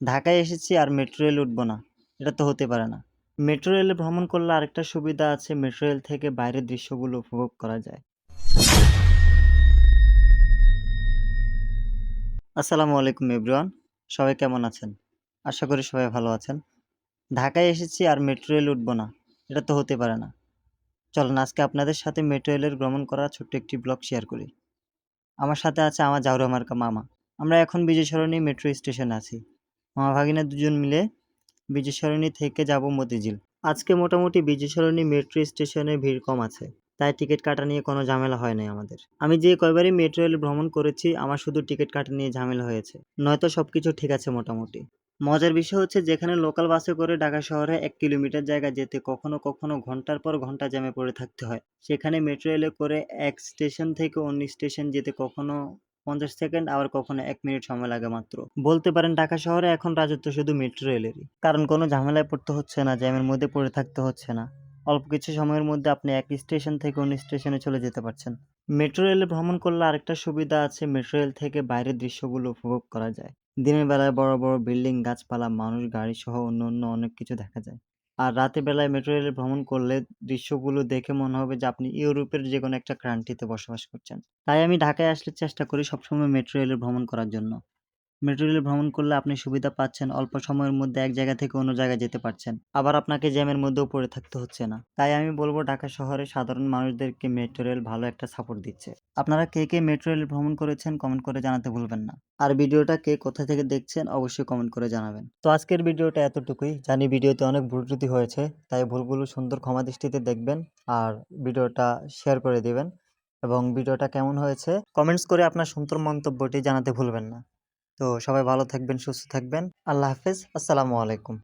ঢাকায় এসেছি আর মেট্রো রেলে উঠবো না। এটা তো হতে পারে না। মেট্রো রেলে ভ্রমণ করলে আরেকটা সুবিধা আছে, মেট্রো রেল থেকে বাইরের দৃশ্যগুলো উপভোগ করা যায়। আসসালামু আলাইকুম এভরিওয়ান। সবাই কেমন আছেন? আশা করি সবাই ভালো আছেন। ঢাকায় এসেছি আর মেট্রো রেলে উঠবো না। এটা তো হতে পারে না। চলুন আজকে আপনাদের সাথে মেট্রো রেলের ভ্রমণ করা ছোট্ট একটি ব্লগ শেয়ার করি। আমার সাথে আছে আমার জাউরা মার্কা মামা। আমরা এখন বিজয় সরণি মেট্রো স্টেশনে আছি। মামা ভাগিনা দুজন মিলে বিজয় সরণি থেকে যাব মতিঝিল। আজকে মোটামুটি বিজয় সরণি মেট্রো স্টেশনে ভিড় কম আছে, তাই টিকিট কাটা নিয়ে কোনো ঝামেলা হয় নাই আমাদের। আমি যে কয়বারই মেট্রো রেল ভ্রমণ করেছি আমার শুধু টিকিট কাটা নিয়ে ঝামেলা হয়েছে, নয়তো সবকিছু ঠিক আছে মোটামুটি। মজার বিষয় হচ্ছে যেখানে লোকাল বাসে করে ঢাকা শহরে 1 কিলোমিটার জায়গা যেতে কখনো কখনো ঘন্টার পর ঘন্টা জ্যামে পড়ে থাকতে হয়, সেখানে মেট্রো রেলে করে এক স্টেশন থেকে অন্য স্টেশন যেতে কখনো 50 সেকেন্ড আবার কখনো 1 মিনিট সময় লাগে মাত্র। বলতে পারেন ঢাকা শহরে এখন রাজত্ব শুধু মেট্রো রেলেরই, কারণ কোনো ঝামেলায় পড়তে হচ্ছে না, জ্যামের মধ্যে পড়ে থাকতে হচ্ছে না। অল্প কিছু সময়ের মধ্যে আপনি এক স্টেশন থেকে অন্য স্টেশনে চলে যেতে পারছেন। মেট্রো রেলে ভ্রমণ করলে আরেকটা সুবিধা আছে, মেট্রো রেল থেকে বাইরের দৃশ্যগুলো উপভোগ করা যায়। দিনের বেলায় বড় বড় বিল্ডিং, গাছপালা, মানুষ, গাড়ি সহ অন্য অনেক কিছু দেখা যায়। আর রাতের বেলায় মেট্রো রেলে ভ্রমণ করলে দৃশ্যগুলো দেখে মনে হবে যে আপনি ইউরোপের যেকোনো একটা কান্ট্রিতে বসবাস করছেন। তাই আমি ঢাকায় আসলে চেষ্টা করি সবসময় মেট্রো রেলে ভ্রমণ করার জন্য। মেট্রো রেলে ভ্রমণ করলে আপনি সুবিধা পাচ্ছেন, অল্প সময়ের মধ্যে এক জায়গা থেকে অন্য জায়গায় যেতে পারছেন। আবার আপনাকে জ্যামের মধ্যেও পড়ে থাকতে হচ্ছে না। তাই আমি বলব ঢাকা শহরে সাধারণ মানুষদেরকে মেট্রো রেল ভালো একটা সাপোর্ট দিচ্ছে। আপনারা কে মেট্রো রেলে ভ্রমণ করেছেন কমেন্ট করে জানাতে ভুলবেন না। আর ভিডিওটা কে কোথা থেকে দেখছেন অবশ্যই কমেন্ট করে জানাবেন। তো আজকের ভিডিওটা এতটুকুই। জানি ভিডিওতে অনেক ভুল ত্রুটি হয়েছে, তাই ভুলগুলো সুন্দর ক্ষমা দৃষ্টিতে দেখবেন আর ভিডিওটা শেয়ার করে দিবেন। এবং ভিডিওটা কেমন হয়েছে কমেন্টস করে আপনার সুন্দর মন্তব্যটি জানাতে ভুলবেন না। তো সবাই ভালো থাকবেন, সুস্থ থাকবেন। আল্লাহ হাফেজ। আসসালামু আলাইকুম।